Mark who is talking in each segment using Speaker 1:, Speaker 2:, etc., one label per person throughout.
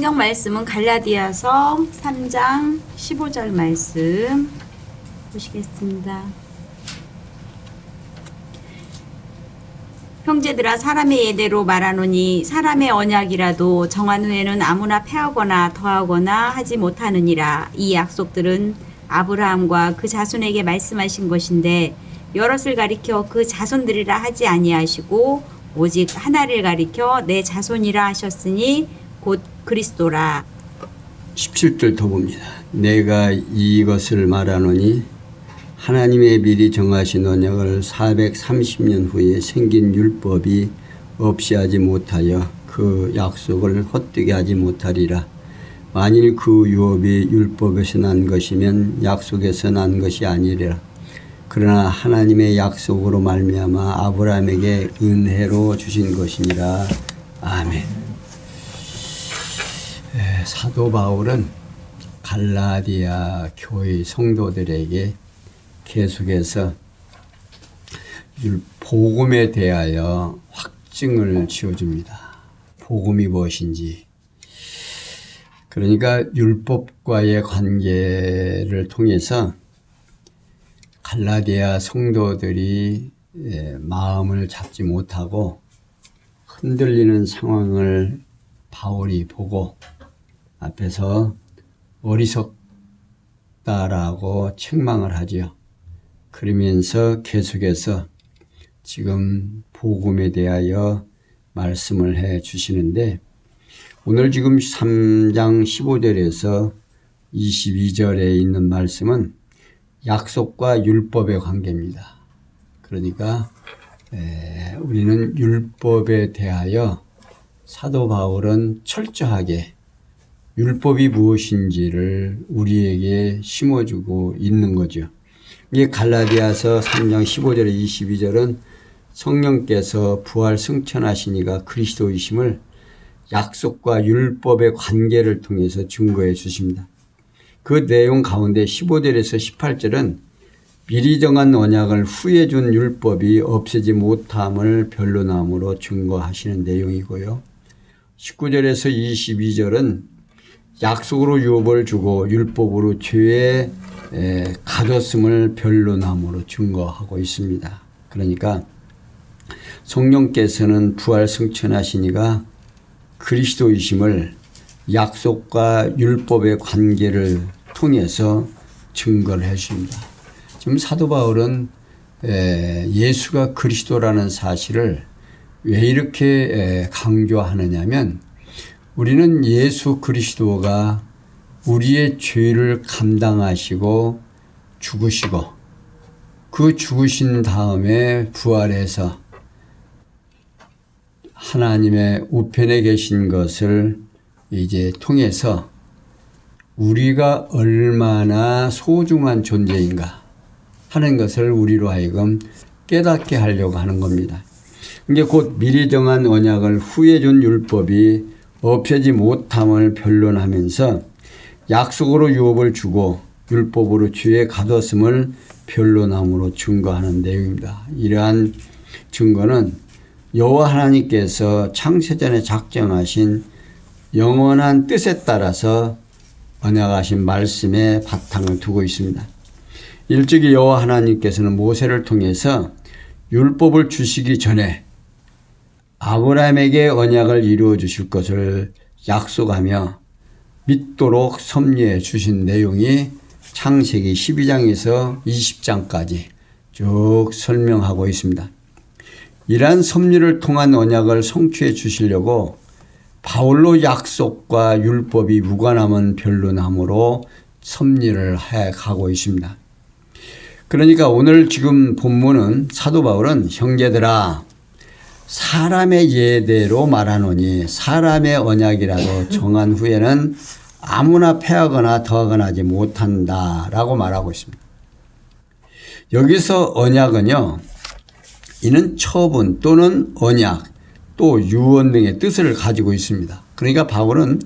Speaker 1: 성경 말씀은 갈라디아서 3장 15절 말씀 보시겠습니다. 형제들아, 사람의 예대로 말하노니 사람의 언약이라도 정한 후에는 아무나 패하거나 더하거나 하지 못하느니라. 이 약속들은 아브라함과 그 자손에게 말씀하신 것인데 여럿을 가리켜 그 자손들이라 하지 아니하시고 오직 하나를 가리켜 내 자손이라 하셨으니 곧 그리스도라.
Speaker 2: 17절 더 봅니다. 내가 이것을 말하노니 하나님의 미리 정하신 언약을 430년 후에 생긴 율법이 없이 하지 못하여 그 약속을 헛되게 하지 못하리라. 만일 그 유업이 율법에서 난 것이면 약속에서 난 것이 아니리라. 그러나 하나님의 약속으로 말미암아 아브라함에게 은혜로 주신 것이니라. 아멘. 사도 바울은 갈라디아 교회 성도들에게 계속해서 복음에 대하여 확증을 지어줍니다. 복음이 무엇인지. 그러니까 율법과의 관계를 통해서 갈라디아 성도들이 마음을 잡지 못하고 흔들리는 상황을 바울이 보고 앞에서 어리석다라고 책망을 하지요. 그러면서 계속해서 지금 복음에 대하여 말씀을 해 주시는데 오늘 지금 3장 15절에서 22절에 있는 말씀은 약속과 율법의 관계입니다. 그러니까 우리는 율법에 대하여 사도 바울은 철저하게 율법이 무엇인지를 우리에게 심어주고 있는 거죠. 이게 갈라디아서 3장 15절에 22절은 성령께서 부활 승천하시니가 그리스도이심을 약속과 율법의 관계를 통해서 증거해 주십니다. 그 내용 가운데 15절에서 18절은 미리 정한 언약을 후에 준 율법이 없애지 못함을 변론함으로 증거하시는 내용이고요. 19절에서 22절은 약속으로 유업을 주고 율법으로 죄에 가뒀음을 변론함으로 증거하고 있습니다. 그러니까 성령께서는 부활 승천하시니가 그리스도이심을 약속과 율법의 관계를 통해서 증거를 해줍니다. 지금 사도 바울은 예수가 그리스도라는 사실을 왜 이렇게 강조하느냐면 우리는 예수 그리스도가 우리의 죄를 감당하시고 죽으시고 그 죽으신 다음에 부활해서 하나님의 우편에 계신 것을 이제 통해서 우리가 얼마나 소중한 존재인가 하는 것을 우리로 하여금 깨닫게 하려고 하는 겁니다. 이게 곧 미리 정한 언약을 후에 준 율법이 없애지 못함을 변론하면서 약속으로 유업을 주고 율법으로 죄에 가뒀음을 변론함으로 증거하는 내용입니다. 이러한 증거는 여호와 하나님께서 창세전에 작정하신 영원한 뜻에 따라서 언약하신 말씀에 바탕을 두고 있습니다. 일찍이 여호와 하나님께서는 모세를 통해서 율법을 주시기 전에 아브라함에게 언약을 이루어 주실 것을 약속하며 믿도록 섭리해 주신 내용이 창세기 12장에서 20장까지 쭉 설명하고 있습니다. 이러한 섭리를 통한 언약을 성취해 주시려고 바울로 약속과 율법이 무관함은 변론함으로 섭리를 해 가고 있습니다. 그러니까 오늘 지금 본문은 사도 바울은 형제들아 사람의 예대로 말하노니 사람의 언약이라도 정한 후에는 아무나 패하거나 더하거나 하지 못한다라고 말하고 있습니다. 여기서 언약은요, 이는 처분 또는 언약 또 유언 등의 뜻을 가지고 있습니다. 그러니까 바울은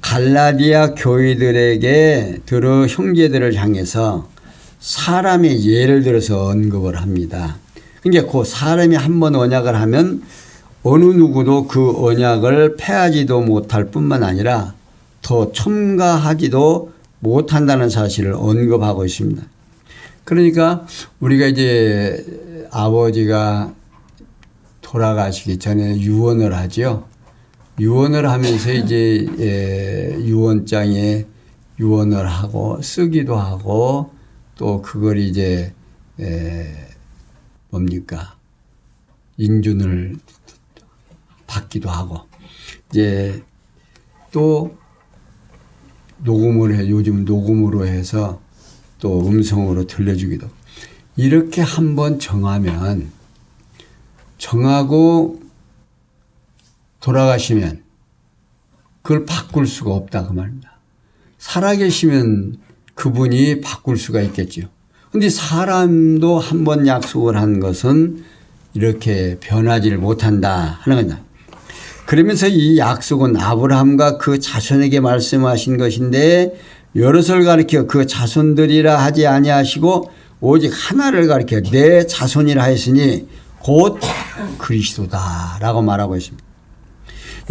Speaker 2: 갈라디아 교회들에게 들어 형제들을 향해서 사람의 예를 들어서 언급을 합니다. 그러니까 그 사람이 한번 언약을 하면 어느 누구도 그 언약을 폐하지도 못할 뿐만 아니라 더 첨가하지도 못한다는 사실을 언급하고 있습니다. 그러니까 우리가 이제 아버지가 돌아가시기 전에 유언을 하죠. 유언을 하면서 이제 유언장에 유언을 하고 쓰기도 하고 또 그걸 이제 뭡니까? 인준을 받기도 하고 이제 또 녹음을 해 요즘 녹음으로 해서 또 음성으로 들려주기도 이렇게 한번 정하고 돌아가시면 그걸 바꿀 수가 없다 그 말입니다. 살아계시면 그분이 바꿀 수가 있겠죠. 그런데 사람도 한번 약속을 한 것은 이렇게 변하지를 못한다 하는 겁니다. 그러면서 이 약속은 아브라함과 그 자손에게 말씀하신 것인데 여럿을 가리켜 그 자손들이라 하지 아니하시고 오직 하나를 가리켜 내 자손이라 하였으니 곧 그리스도다라고 말하고 있습니다.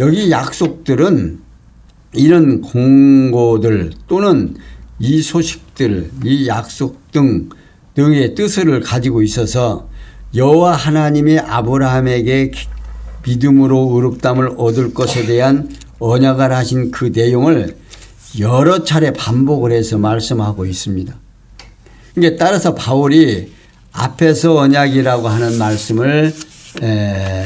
Speaker 2: 여기 약속들은 이런 공고들 또는 이 소식들, 이 약속 등의 뜻을 가지고 있어서 여호와 하나님이 아브라함에게 믿음으로 의롭다함을 얻을 것에 대한 언약을 하신 그 내용을 여러 차례 반복을 해서 말씀하고 있습니다. 그러니까 따라서 바울이 앞에서 언약이라고 하는 말씀을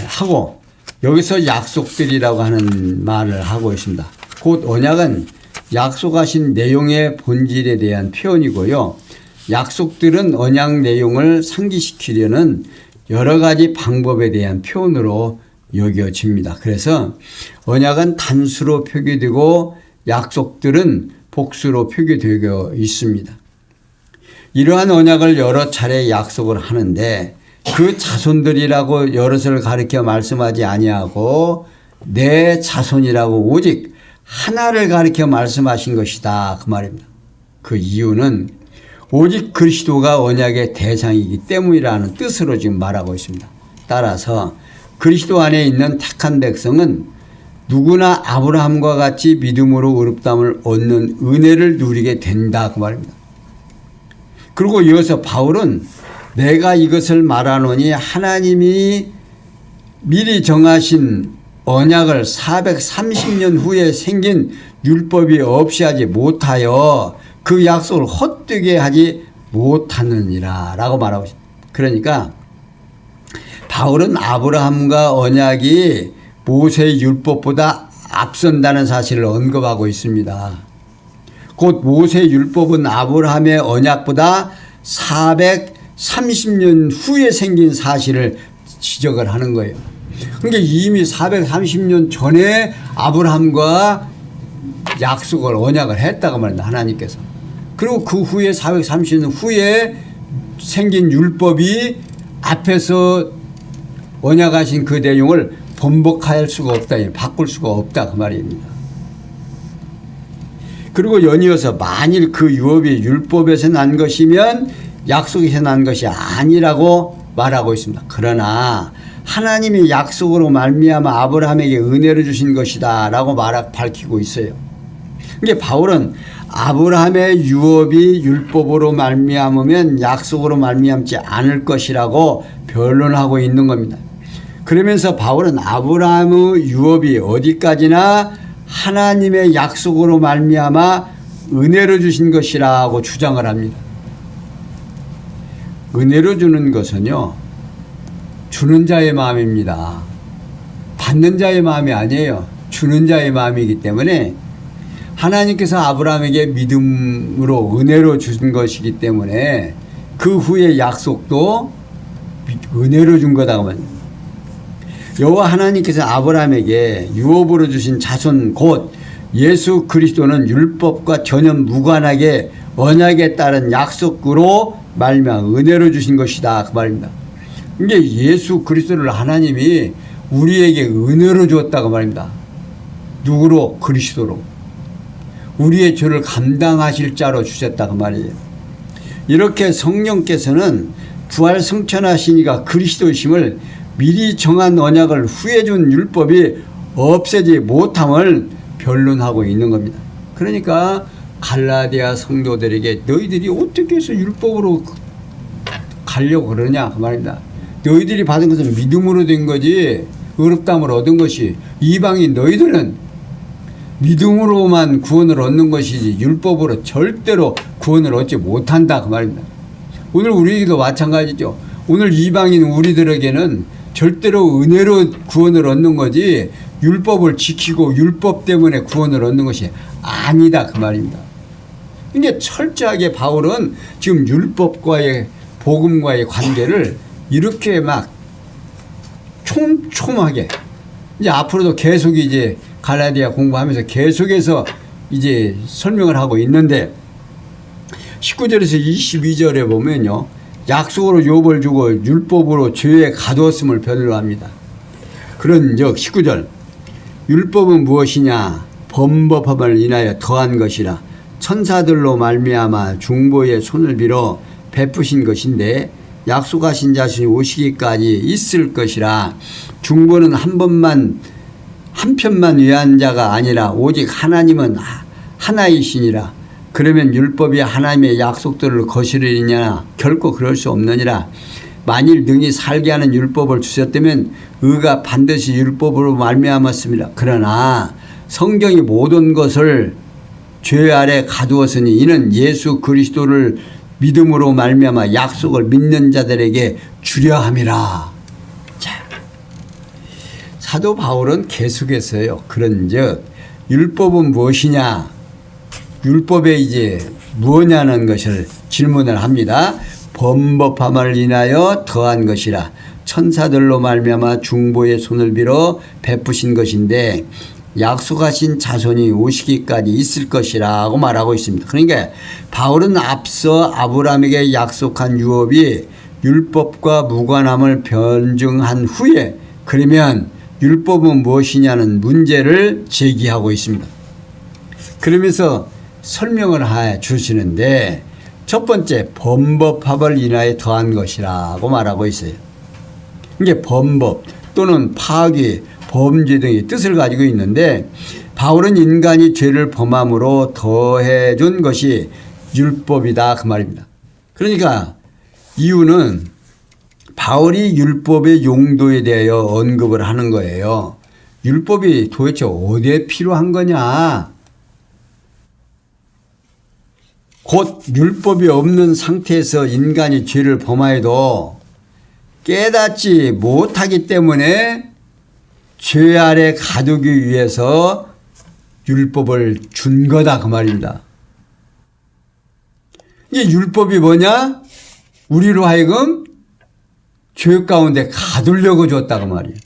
Speaker 2: 하고 여기서 약속들이라고 하는 말을 하고 있습니다. 곧 언약은 약속하신 내용의 본질에 대한 표현이고요. 약속들은 언약 내용을 상기시키려는 여러 가지 방법에 대한 표현으로 여겨집니다. 그래서 언약은 단수로 표기되고 약속들은 복수로 표기되어 있습니다. 이러한 언약을 여러 차례 약속을 하는데 그 자손들이라고 여럿을 가리켜 말씀하지 아니하고 내 자손이라고 오직 하나를 가리켜 말씀하신 것이다 그 말입니다. 그 이유는 오직 그리스도가 언약의 대상이기 때문이라는 뜻으로 지금 말하고 있습니다. 따라서 그리스도 안에 있는 택한 백성은 누구나 아브라함과 같이 믿음으로 의롭다함을 얻는 은혜를 누리게 된다 그 말입니다. 그리고 이어서 바울은 내가 이것을 말하노니 하나님이 미리 정하신 언약을 430년 후에 생긴 율법이 없이 하지 못하여 그 약속을 헛되게 하지 못하느니라 라고 말하고 있습니다. 그러니까 바울은 아브라함과 언약이 모세의 율법보다 앞선다는 사실을 언급하고 있습니다. 곧 모세의 율법은 아브라함의 언약보다 430년 후에 생긴 사실을 지적을 하는 거예요. 그러니까 이미 430년 전에 아브라함과 약속을 언약을 했다고 말합니다. 하나님께서. 그리고 그 후에 430년 후에 생긴 율법이 앞에서 언약하신 그 내용을 번복할 수가 없다. 바꿀 수가 없다. 그 말입니다. 그리고 연이어서 만일 그 유업이 율법에서 난 것이면 약속에서 난 것이 아니라고 말하고 있습니다. 그러나 하나님이 약속으로 말미암아 아브라함에게 은혜를 주신 것이다 라고 밝히고 있어요. 그러니까 바울은 아브라함의 유업이 율법으로 말미암으면 약속으로 말미암지 않을 것이라고 변론하고 있는 겁니다. 그러면서 바울은 아브라함의 유업이 어디까지나 하나님의 약속으로 말미암아 은혜로 주신 것이라고 주장을 합니다. 은혜로 주는 것은요, 주는 자의 마음입니다. 받는 자의 마음이 아니에요. 주는 자의 마음이기 때문에 하나님께서 아브라함에게 믿음으로 은혜로 주신 것이기 때문에 그 후에 약속도 은혜로 준 거다고 말합니다. 여호와 하나님께서 아브라함에게 유업으로 주신 자손 곧 예수 그리스도는 율법과 전혀 무관하게 언약에 따른 약속으로 말미암아 은혜로 주신 것이다 그 말입니다. 이게 예수 그리스도를 하나님이 우리에게 은혜로 주었다고 말입니다. 누구로? 그리스도로. 우리의 죄를 감당하실 자로 주셨다고 말이에요. 이렇게 성령께서는 부활 성천하신 이가 그리스도이심을 미리 정한 언약을 후에 준 율법이 없애지 못함을 변론하고 있는 겁니다. 그러니까 갈라디아 성도들에게 너희들이 어떻게 해서 율법으로 가려고 그러냐 그 말입니다. 너희들이 받은 것은 믿음으로 된 거지 의롭다함을 얻은 것이, 이방인 너희들은 믿음으로만 구원을 얻는 것이지 율법으로 절대로 구원을 얻지 못한다 그 말입니다. 오늘 우리에게도 마찬가지죠. 오늘 이방인 우리들에게는 절대로 은혜로 구원을 얻는 거지 율법을 지키고 율법 때문에 구원을 얻는 것이 아니다 그 말입니다. 이게 철저하게 바울은 지금 율법과의 복음과의 관계를 이렇게 막 촘촘하게, 이제 앞으로도 계속 이제 갈라디아 공부하면서 계속해서 이제 설명을 하고 있는데 19절에서 22절에 보면요, 약속으로 욥을 주고 율법으로 죄에 가두었음을 변으로 합니다. 그런즉 19절, 율법은 무엇이냐? 범법함을 인하여 더한 것이라 천사들로 말미암아 중보의 손을 빌어 베푸신 것인데 약속하신 자신이 오시기까지 있을 것이라. 중보는 한 편만 위한 자가 아니라 오직 하나님은 하나이시니라. 그러면 율법이 하나님의 약속들을 거스르느냐? 결코 그럴 수 없느니라. 만일 능히 살게 하는 율법을 주셨다면 의가 반드시 율법으로 말미암았습니다. 그러나 성경이 모든 것을 죄 아래 가두었으니 이는 예수 그리스도를 믿음으로 말미암아 약속을 믿는 자들에게 주려 함이라. 자, 사도 바울은 계속해서요, 그런즉 율법은 무엇이냐? 율법에 이제 무엇냐는 것을 질문을 합니다. 범법함을 인하여 더한 것이라 천사들로 말미암아 중보의 손을 빌어 베푸신 것인데 약속하신 자손이 오시기까지 있을 것이라고 말하고 있습니다. 그러니까 바울은 앞서 아브라함에게 약속한 유업이 율법과 무관함을 변증한 후에 그러면 율법은 무엇이냐는 문제를 제기하고 있습니다. 그러면서 설명을 해 주시는데 첫 번째, 범법함을 인하여 더한 것이라고 말하고 있어요. 이게 범법 또는 파괴, 범죄 등의 뜻을 가지고 있는데 바울은 인간이 죄를 범함으로 더해준 것이 율법이다 그 말입니다. 그러니까 이유는 바울이 율법의 용도에 대하여 언급을 하는 거예요. 율법이 도대체 어디에 필요한 거냐? 곧 율법이 없는 상태에서 인간이 죄를 범하여도 깨닫지 못하기 때문에 죄 아래 가두기 위해서 율법을 준 거다 그 말입니다. 이게 율법이 뭐냐? 우리로 하여금 죄 가운데 가두려고 줬다 그 말이에요.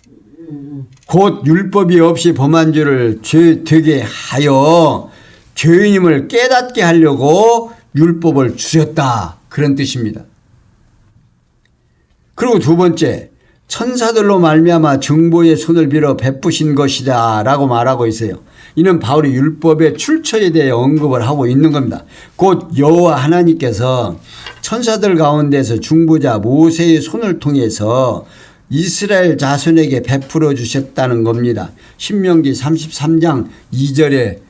Speaker 2: 곧 율법이 없이 범한 죄를 죄 되게 하여 죄인임을 깨닫게 하려고 율법을 주셨다 그런 뜻입니다. 그리고 두 번째, 천사들로 말미암아 중보의 손을 빌어 베푸신 것이다 라고 말하고 있어요. 이는 바울이 율법의 출처에 대해 언급을 하고 있는 겁니다. 곧 여호와 하나님께서 천사들 가운데서 중보자 모세의 손을 통해서 이스라엘 자손에게 베풀어 주셨다는 겁니다. 신명기 33장 2절에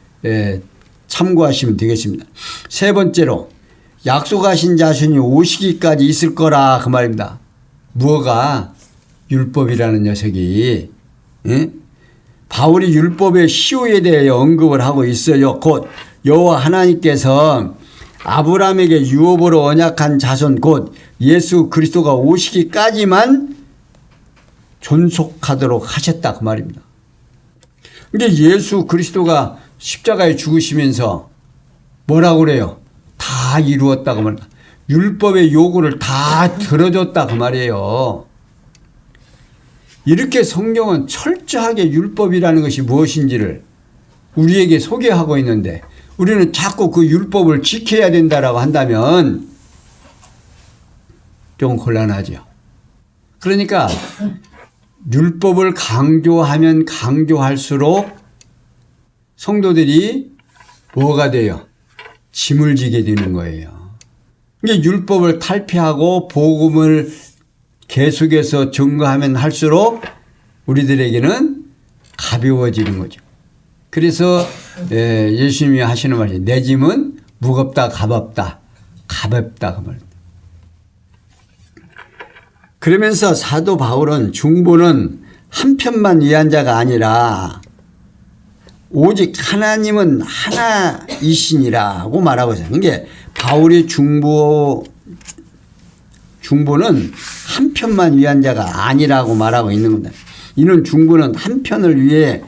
Speaker 2: 참고하시면 되겠습니다. 세 번째로 약속하신 자손이 오시기까지 있을 거라 그 말입니다. 무엇가? 율법이라는 녀석이 바울이 율법의 시효에 대해 언급을 하고 있어요. 곧 여호와 하나님께서 아브라함에게 유업으로 언약한 자손 곧 예수 그리스도가 오시기까지만 존속하도록 하셨다 그 말입니다. 근데 예수 그리스도가 십자가에 죽으시면서 뭐라고 그래요? 다 이루었다고 말합니다. 율법의 요구를 다 들어줬다 그 말이에요. 이렇게 성경은 철저하게 율법이라는 것이 무엇인지를 우리에게 소개하고 있는데 우리는 자꾸 그 율법을 지켜야 된다라고 한다면 좀 곤란하죠. 그러니까 율법을 강조하면 강조할수록 성도들이 뭐가 돼요? 짐을 지게 되는 거예요. 이게 율법을 탈피하고 복음을 계속해서 증거하면 할수록 우리들에게는 가벼워지는 거죠. 그래서 예수님이 하시는 말이 내 짐은 무겁다 가볍다 가볍다 그 말. 그러면서 사도 바울은 중보는 한편만 위한 자가 아니라 오직 하나님은 하나이시니라고 말하고 있어요. 그러니까 바울이 중보는 한편만 위한 자가 아니라고 말하고 있는 겁니다. 이는 중보는 한편을 위해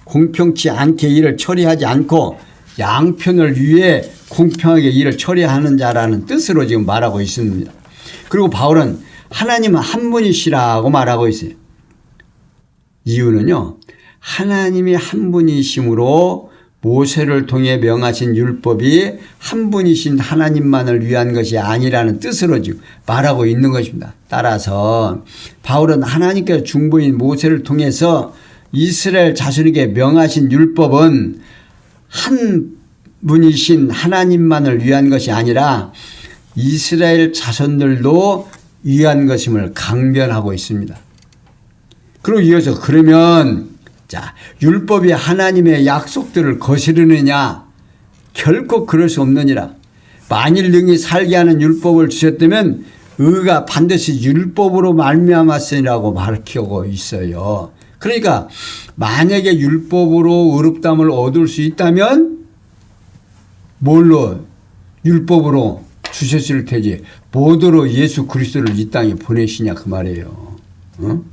Speaker 2: 공평치 않게 일을 처리하지 않고 양편을 위해 공평하게 일을 처리하는 자라는 뜻으로 지금 말하고 있습니다. 그리고 바울은 하나님은 한 분이시라고 말하고 있어요. 이유는요. 하나님이 한 분이심으로 모세를 통해 명하신 율법이 한 분이신 하나님만을 위한 것이 아니라는 뜻으로 지금 말하고 있는 것입니다. 따라서 바울은 하나님께서 중보인 모세를 통해서 이스라엘 자손에게 명하신 율법은 한 분이신 하나님만을 위한 것이 아니라 이스라엘 자손들도 위한 것임을 강변하고 있습니다. 그리고 이어서 그러면 자, 율법이 하나님의 약속들을 거스르느냐? 결코 그럴 수 없느니라. 만일 능히 살게 하는 율법을 주셨다면 의가 반드시 율법으로 말미암았으리라고 밝히고 있어요. 그러니까 만약에 율법으로 의롭다함을 얻을 수 있다면 뭘로? 율법으로 주셨을 테지. 뭐더러 예수 그리스도를 이 땅에 보내시냐 그 말이에요. 어?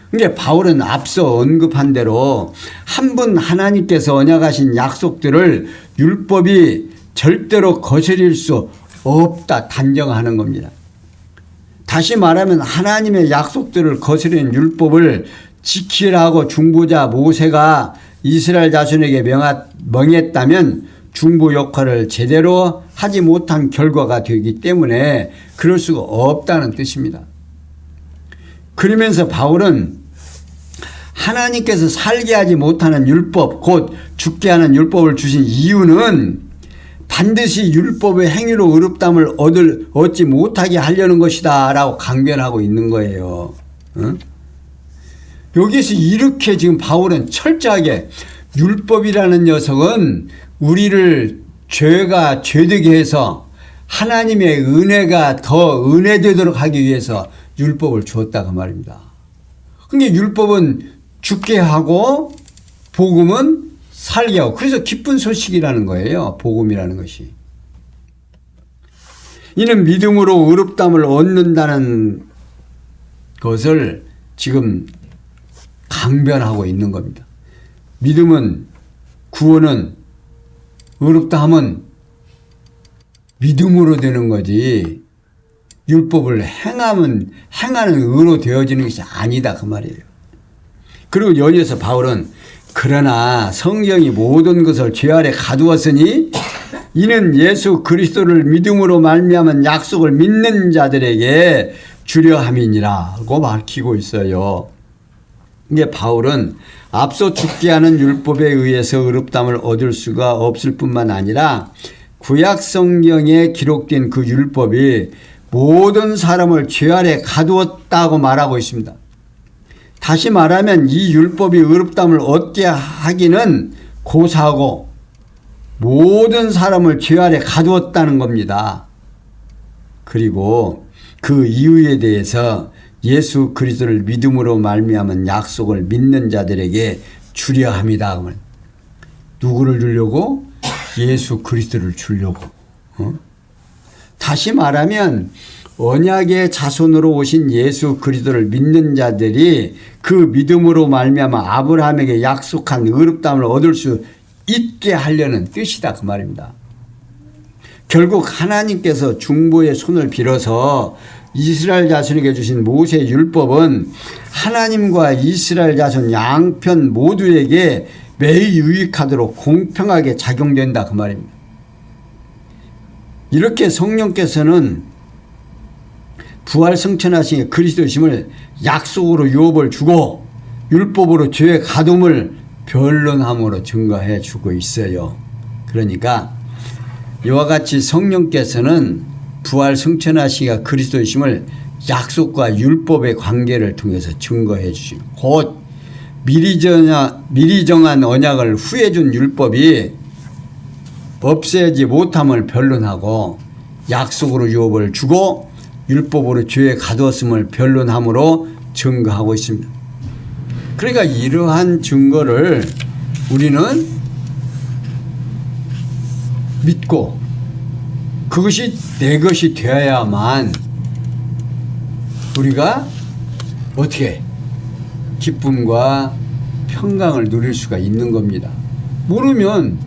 Speaker 2: 그러니까 바울은 앞서 언급한 대로 한 분 하나님께서 언약하신 약속들을 율법이 절대로 거스릴 수 없다 단정하는 겁니다. 다시 말하면 하나님의 약속들을 거스르는 율법을 지키라고 중보자 모세가 이스라엘 자손에게 명했다면 중보 역할을 제대로 하지 못한 결과가 되기 때문에 그럴 수가 없다는 뜻입니다. 그러면서 바울은 하나님께서 살게 하지 못하는 율법, 곧 죽게 하는 율법을 주신 이유는 반드시 율법의 행위로 의롭다함을 얻지 못하게 하려는 것이다 라고 강변하고 있는 거예요. 어? 여기서 이렇게 지금 바울은 철저하게 율법이라는 녀석은 우리를 죄가 죄되게 해서 하나님의 은혜가 더 은혜되도록 하기 위해서 율법을 주었다고 말입니다. 그러니까 율법은 죽게 하고 복음은 살게 하고 그래서 기쁜 소식이라는 거예요. 복음이라는 것이. 이는 믿음으로 의롭다함을 얻는다는 것을 지금 강변하고 있는 겁니다. 믿음은 구원은 의롭다함은 믿음으로 되는 거지 율법을 행하는 의로 되어지는 것이 아니다 그 말이에요. 그리고 여기서 바울은 그러나 성경이 모든 것을 죄 아래 가두었으니 이는 예수 그리스도를 믿음으로 말미암은 약속을 믿는 자들에게 주려 함이니라고 밝히고 있어요. 이게 바울은 앞서 죽게 하는 율법에 의해서 의롭다함을 얻을 수가 없을 뿐만 아니라 구약 성경에 기록된 그 율법이 모든 사람을 죄 아래 가두었다고 말하고 있습니다. 다시 말하면 이 율법이 의롭다함을 얻게 하기는 고사하고 모든 사람을 죄 아래 가두었다는 겁니다. 그리고 그 이유에 대해서 예수 그리스도를 믿음으로 말미암은 약속을 믿는 자들에게 주려 합니다. 누구를 주려고? 예수 그리스도를 주려고. 다시 말하면 언약의 자손으로 오신 예수 그리스도를 믿는 자들이 그 믿음으로 말미암아 아브라함에게 약속한 의롭다함을 얻을 수 있게 하려는 뜻이다 그 말입니다. 결국 하나님께서 중보의 손을 빌어서 이스라엘 자손에게 주신 모세 율법은 하나님과 이스라엘 자손 양편 모두에게 매우 유익하도록 공평하게 작용된다 그 말입니다. 이렇게 성령께서는 부활 성천하신 그리스도심을 약속으로 유업을 주고 율법으로 죄의 가둠을 변론함으로 증거해 주고 있어요. 그러니까 이와 같이 성령께서는 부활 성천하시가 그리스도심을 약속과 율법의 관계를 통해서 증거해 주시고 곧 미리 정한 언약을 후에 준 율법이 없애지 못함을 변론하고 약속으로 유업을 주고 율법으로 죄에 가두었음을 변론함으로 증거하고 있습니다. 그러니까 이러한 증거를 우리는 믿고 그것이 내 것이 되어야만 우리가 어떻게 기쁨과 평강을 누릴 수가 있는 겁니다. 모르면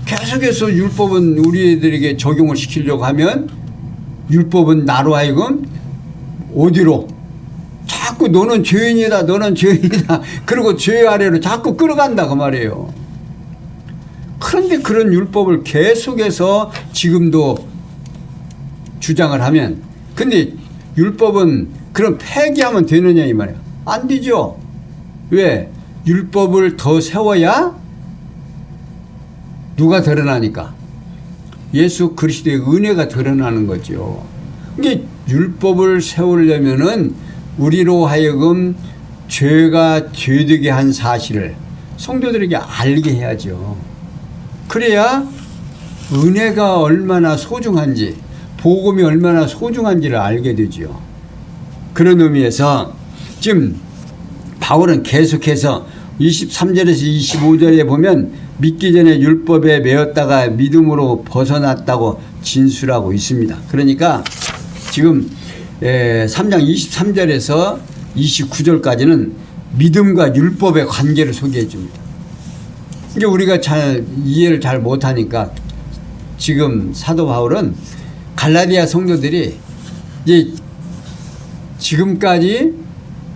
Speaker 2: 계속해서 율법은 우리들에게 적용을 시키려고 하면 율법은 나로 하여금 어디로 자꾸 너는 죄인이다 너는 죄인이다 그리고 죄 아래로 자꾸 끌어간다 그 말이에요. 그런데 그런 율법을 계속해서 지금도 주장을 하면 근데 율법은 그럼 폐기하면 되느냐 이 말이야. 안 되죠. 왜? 율법을 더 세워야 누가 드러나니까? 예수 그리스도의 은혜가 드러나는 거죠. 이게 율법을 세우려면은 우리로 하여금 죄가 죄되게 한 사실을 성도들에게 알게 해야죠. 그래야 은혜가 얼마나 소중한지 복음이 얼마나 소중한지를 알게 되죠. 그런 의미에서 지금 바울은 계속해서 23절에서 25절에 보면 믿기 전에 율법에 매였다가 믿음으로 벗어났다고 진술하고 있습니다. 그러니까 지금 3장 23절에서 29절까지는 믿음과 율법의 관계를 소개해 줍니다. 이게 우리가 잘 이해를 잘 못하니까 지금 사도 바울은 갈라디아 성도들이 이제 지금까지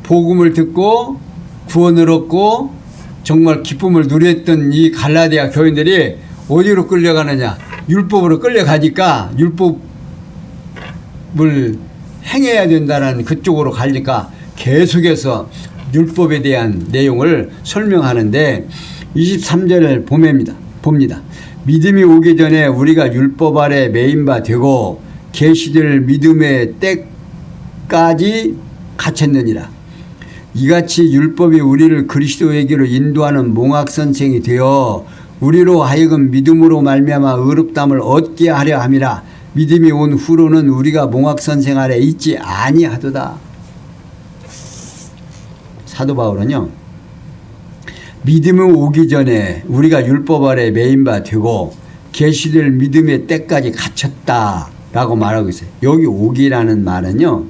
Speaker 2: 복음을 듣고 구원을 얻고 정말 기쁨을 누렸던 이 갈라디아 교인들이 어디로 끌려가느냐? 율법으로 끌려가니까 율법을 행해야 된다는 그쪽으로 가니까 계속해서 율법에 대한 내용을 설명하는데 23절을 봅니다. 믿음이 오기 전에 우리가 율법 아래 매인 바 되고 계시될 믿음의 때까지 갇혔느니라. 이같이 율법이 우리를 그리스도에게로 인도하는 몽학선생이 되어 우리로 하여금 믿음으로 말미암아 의롭다함을 얻게 하려 함이라. 믿음이 온 후로는 우리가 몽학선생 아래 있지 아니하도다. 사도 바울은요, 믿음이 오기 전에 우리가 율법 아래 매인 바 되고 계시될 믿음의 때까지 갇혔다라고 말하고 있어요. 여기 오기라는 말은요,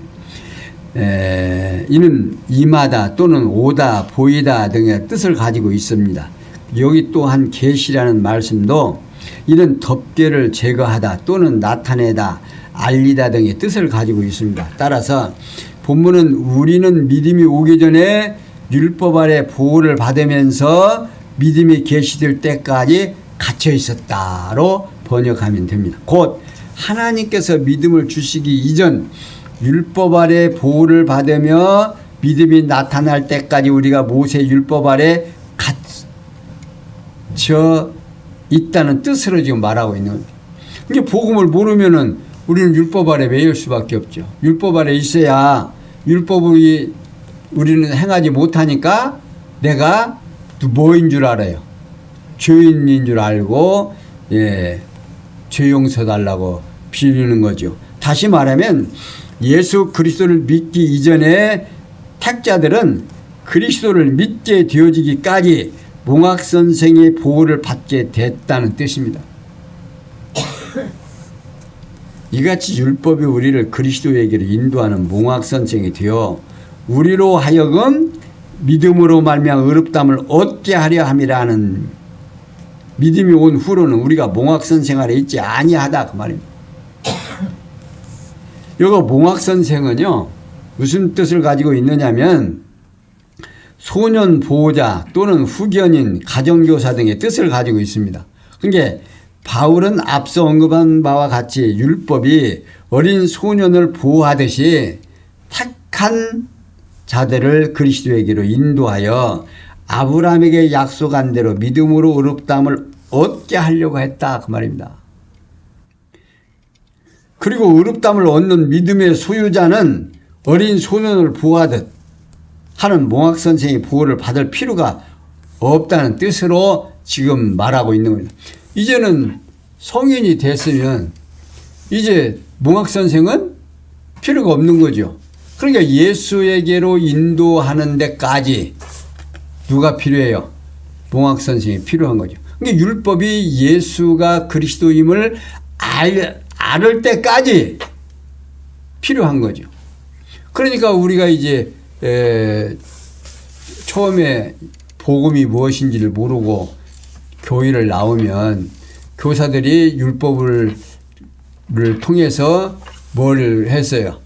Speaker 2: 이는 임하다 또는 오다 보이다 등의 뜻을 가지고 있습니다. 여기 또한 계시라는 말씀도 이는 덮개를 제거하다 또는 나타내다 알리다 등의 뜻을 가지고 있습니다. 따라서 본문은 우리는 믿음이 오기 전에 율법 아래 보호를 받으면서 믿음이 계시될 때까지 갇혀 있었다로 번역하면 됩니다. 곧 하나님께서 믿음을 주시기 이전 율법 아래 보호를 받으며 믿음이 나타날 때까지 우리가 모세 율법 아래 갇혀 있다는 뜻으로 지금 말하고 있는 겁니다. 이게 복음을 모르면은 우리는 율법 아래 매일 수밖에 없죠. 율법 아래 있어야 율법이 우리는 행하지 못하니까 내가 뭐인 줄 알아요. 죄인인 줄 알고 죄 용서 달라고 빌리는 거죠. 다시 말하면 예수 그리스도를 믿기 이전에 택자들은 그리스도를 믿게 되어지기까지 몽학선생의 보호를 받게 됐다는 뜻입니다. 이같이 율법이 우리를 그리스도에게로 인도하는 몽학선생이 되어 우리로 하여금 믿음으로 말미암아 의롭다함을 얻게 하려 함이라는 믿음이 온 후로는 우리가 몽학선생 아래 있지 아니하다 그 말입니다. 이거 몽학선생은요 무슨 뜻을 가지고 있느냐면 소년 보호자 또는 후견인 가정교사 등의 뜻을 가지고 있습니다. 그러니까 바울은 앞서 언급한 바와 같이 율법이 어린 소년을 보호하듯이 택한 자들을 그리스도에게로 인도하여 아브라함에게 약속한 대로 믿음으로 의롭다함을 얻게 하려고 했다 그 말입니다. 그리고 의롭다함을 얻는 믿음의 소유자는 어린 소년을 보호하듯 하는 몽학 선생의 보호를 받을 필요가 없다는 뜻으로 지금 말하고 있는 겁니다. 이제는 성인이 됐으면 이제 몽학 선생은 필요가 없는 거죠. 그러니까 예수에게로 인도하는 데까지 누가 필요해요? 몽학 선생이 필요한 거죠. 그러니까 율법이 예수가 그리스도임을 알을 때까지 필요한 거죠. 그러니까 우리가 이제 처음에 복음이 무엇인지를 모르고 교회를 나오면 교사들이 율법을 통해서 뭘 했어요?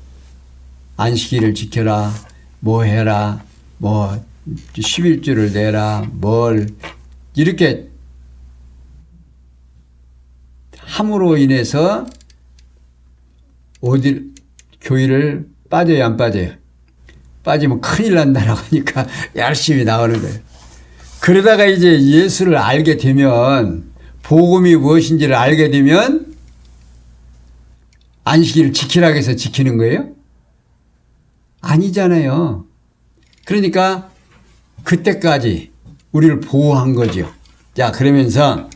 Speaker 2: 안식일을 지켜라, 뭐 해라, 뭐 11조를 내라, 뭘 이렇게 함으로 인해서 교회를 빠져요, 안 빠져요? 빠지면 큰일 난다라고 하니까 열심히 나오는 거예요. 그러다가 이제 예수를 알게 되면, 복음이 무엇인지를 알게 되면 안식일을 지키라고 해서 지키는 거예요? 아니잖아요. 그러니까 그때까지 우리를 보호한 거죠. 자, 그러면서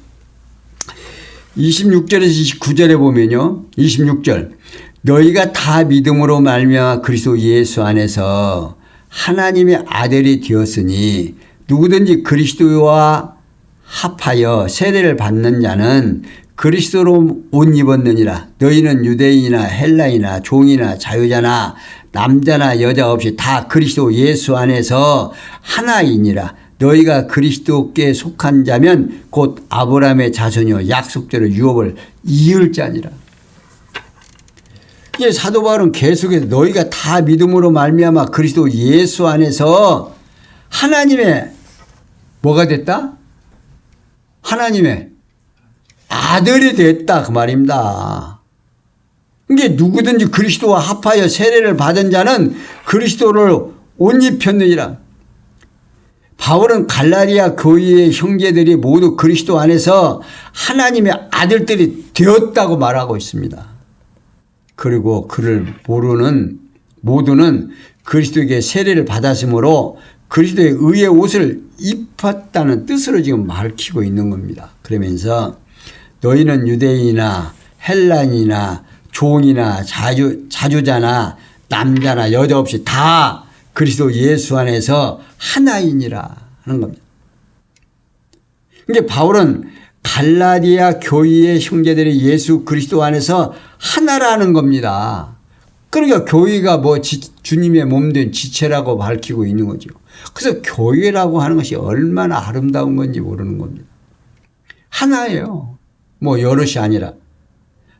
Speaker 2: 26절에서 29절에 보면요. 26절. 너희가 다 믿음으로 말미암아 그리스도 예수 안에서 하나님의 아들이 되었으니 누구든지 그리스도와 합하여 세례를 받는 자는 그리스도로 옷 입었느니라. 너희는 유대인이나 헬라이나 종이나 자유자나 남자나 여자 없이 다 그리스도 예수 안에서 하나이니라. 너희가 그리스도께 속한 자면 곧 아브라함의 자손이요 약속대로 유업을 이을 자니라. 이제 사도 바울은 계속해서 너희가 다 믿음으로 말미암아 그리스도 예수 안에서 하나님의 뭐가 됐다? 하나님의 아들이 됐다 그 말입니다. 이게 누구든지 그리스도와 합하여 세례를 받은 자는 그리스도를 옷 입혔느니라. 바울은 갈라디아 교회의 형제들이 모두 그리스도 안에서 하나님의 아들들이 되었다고 말하고 있습니다. 그리고 그를 모르는 모두는 그리스도에게 세례를 받았으므로 그리스도의 의의 옷을 입었다는 뜻으로 지금 밝히고 있는 겁니다. 그러면서 너희는 유대인이나 헬란이나 종이나 자주자나 남자나 여자 없이 다 그리스도 예수 안에서 하나이니라 하는 겁니다. 그러니까 바울은 갈라디아 교회의 형제들이 예수 그리스도 안에서 하나라는 겁니다. 그러니까 교회가 뭐 주님의 몸된 지체라고 밝히고 있는 거죠. 그래서 교회라고 하는 것이 얼마나 아름다운 건지 모르는 겁니다. 하나예요. 뭐 여럿이 아니라.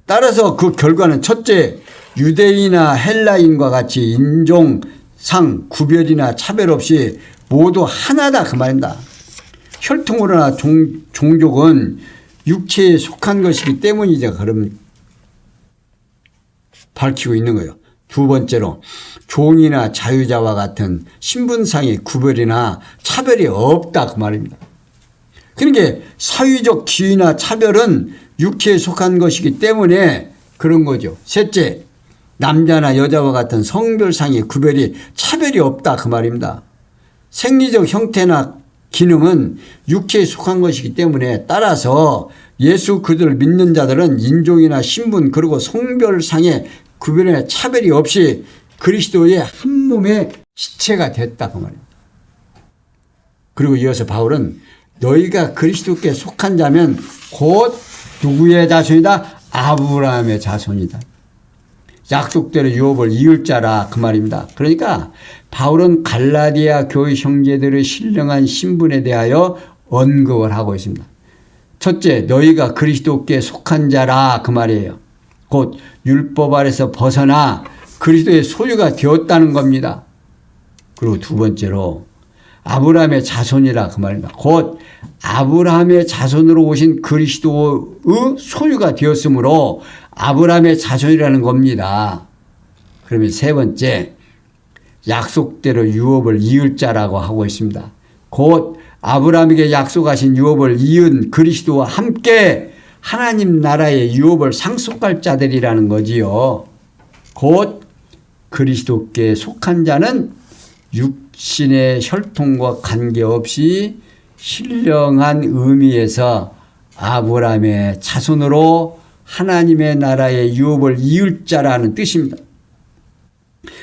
Speaker 2: 따라서 그 결과는 첫째, 유대인이나 헬라인과 같이 인종, 상, 구별이나 차별 없이 모두 하나다 그 말입니다. 혈통으로나 종족은 육체에 속한 것이기 때문이죠. 그럼 밝히고 있는 거예요. 두 번째로 종이나 자유자와 같은 신분상의 구별이나 차별이 없다 그 말입니다. 그러니까 사회적 기회나 차별은 육체에 속한 것이기 때문에 그런 거죠. 셋째, 남자나 여자와 같은 성별상의 구별이 차별이 없다 그 말입니다. 생리적 형태나 기능은 육체에 속한 것이기 때문에 따라서 예수 그들을 믿는 자들은 인종이나 신분 그리고 성별상의 구별에 차별이 없이 그리스도의 한 몸의 지체가 됐다 그 말입니다. 그리고 이어서 바울은 너희가 그리스도께 속한 자면 곧 누구의 자손이다? 아브라함의 자손이다. 약속대로 유업을 이을 자라 그 말입니다. 그러니까 바울은 갈라디아 교회 형제들의 신령한 신분에 대하여 언급을 하고 있습니다. 첫째, 너희가 그리스도께 속한 자라 그 말이에요. 곧 율법 아래서 벗어나 그리스도의 소유가 되었다는 겁니다. 그리고 두 번째로 아브라함의 자손이라 그 말입니다. 곧 아브라함의 자손으로 오신 그리스도의 소유가 되었으므로 아브라함의 자손이라는 겁니다. 그러면 세 번째, 약속대로 유업을 이을 자라고 하고 있습니다. 곧 아브라함에게 약속하신 유업을 이은 그리스도와 함께 하나님 나라의 유업을 상속할 자들이라는 거지요. 곧 그리스도께 속한 자는 육신의 혈통과 관계없이 신령한 의미에서 아브라함의 자손으로 하나님의 나라의 유업을 이을 자라는 뜻입니다.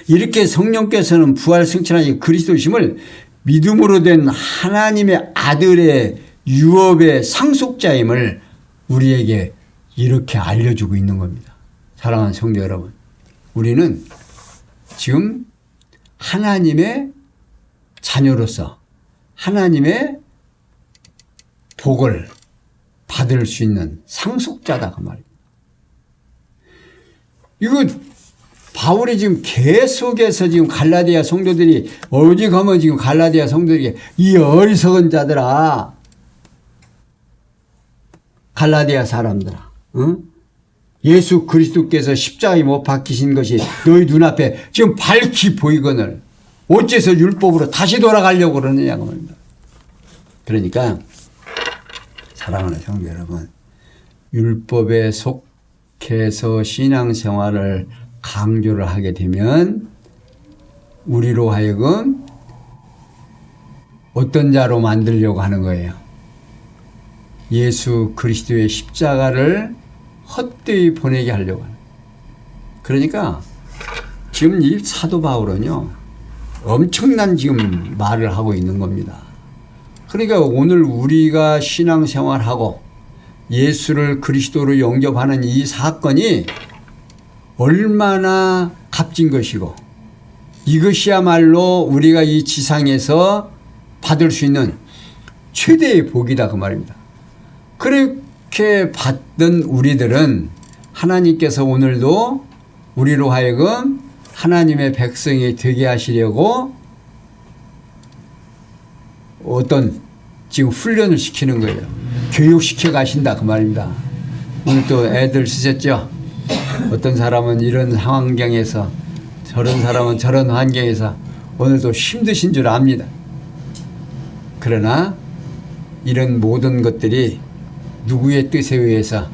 Speaker 2: 이렇게 성령께서는 부활 승천하신 그리스도심을 믿음으로 된 하나님의 아들의 유업의 상속자임을 우리에게 이렇게 알려주고 있는 겁니다. 사랑하는 성도 여러분, 우리는 지금 하나님의 자녀로서 하나님의 복을 받을 수 있는 상속자다 그 말입니다. 이거 바울이 지금 계속해서 지금 갈라디아 성도들이 어디 가면 지금 갈라디아 성도들에게 이 어리석은 자들아, 갈라디아 사람들아, 응? 예수 그리스도께서 십자가에 못 박히신 것이 너희 눈앞에 지금 밝히 보이거늘 어째서 율법으로 다시 돌아가려고 그러느냐고 말입니다. 그러니까 사랑하는 성도 여러분, 율법에 속해서 신앙생활을 강조를 하게 되면 우리로 하여금 어떤 자로 만들려고 하는 거예요. 예수 그리스도의 십자가를 헛되이 보내게 하려고 하는. 그러니까 지금 이 사도 바울은요, 엄청난 지금 말을 하고 있는 겁니다. 그러니까 오늘 우리가 신앙생활하고 예수를 그리스도로 영접하는 이 사건이 얼마나 값진 것이고 이것이야말로 우리가 이 지상에서 받을 수 있는 최대의 복이다 그 말입니다. 그렇게 받던 우리들은 하나님께서 오늘도 우리로 하여금 하나님의 백성이 되게 하시려고 어떤 지금 훈련을 시키는 거예요. 교육시켜 가신다 그 말입니다. 오늘 또 애들 쓰셨죠? 어떤 사람은 이런 환경에서, 저런 사람은 저런 환경에서 오늘도 힘드신 줄 압니다. 그러나 이런 모든 것들이 누구의 뜻에 의해서,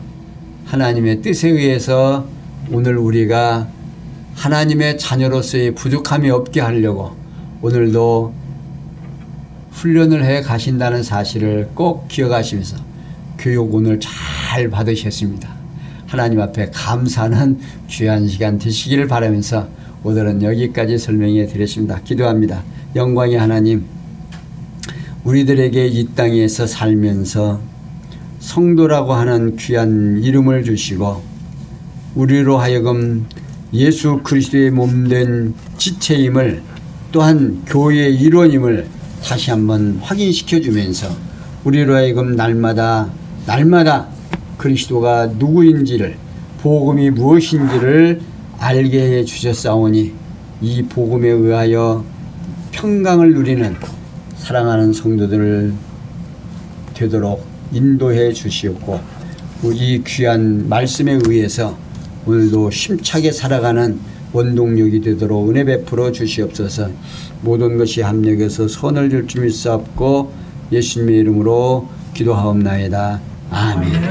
Speaker 2: 하나님의 뜻에 의해서 오늘 우리가 하나님의 자녀로서의 부족함이 없게 하려고 오늘도 훈련을 해 가신다는 사실을 꼭 기억하시면서 교육 오늘 잘 받으셨습니다. 하나님 앞에 감사하는 귀한 시간 되시기를 바라면서 오늘은 여기까지 설명해 드렸습니다. 기도합니다. 영광의 하나님, 우리들에게 이 땅에서 살면서 성도라고 하는 귀한 이름을 주시고 우리로 하여금 예수 그리스도의 몸된 지체임을, 또한 교회의 일원임을 다시 한번 확인시켜 주면서 우리로 하여금 날마다 그리스도가 누구인지를, 복음이 무엇인지를 알게 해 주셨사오니 이 복음에 의하여 평강을 누리는 사랑하는 성도들 되도록 인도해 주시옵고, 우리 귀한 말씀에 의해서 오늘도 힘차게 살아가는 원동력이 되도록 은혜 베풀어 주시옵소서. 모든 것이 합력해서 선을 줄 줄 믿사옵고 예수님의 이름으로 기도하옵나이다. 아멘.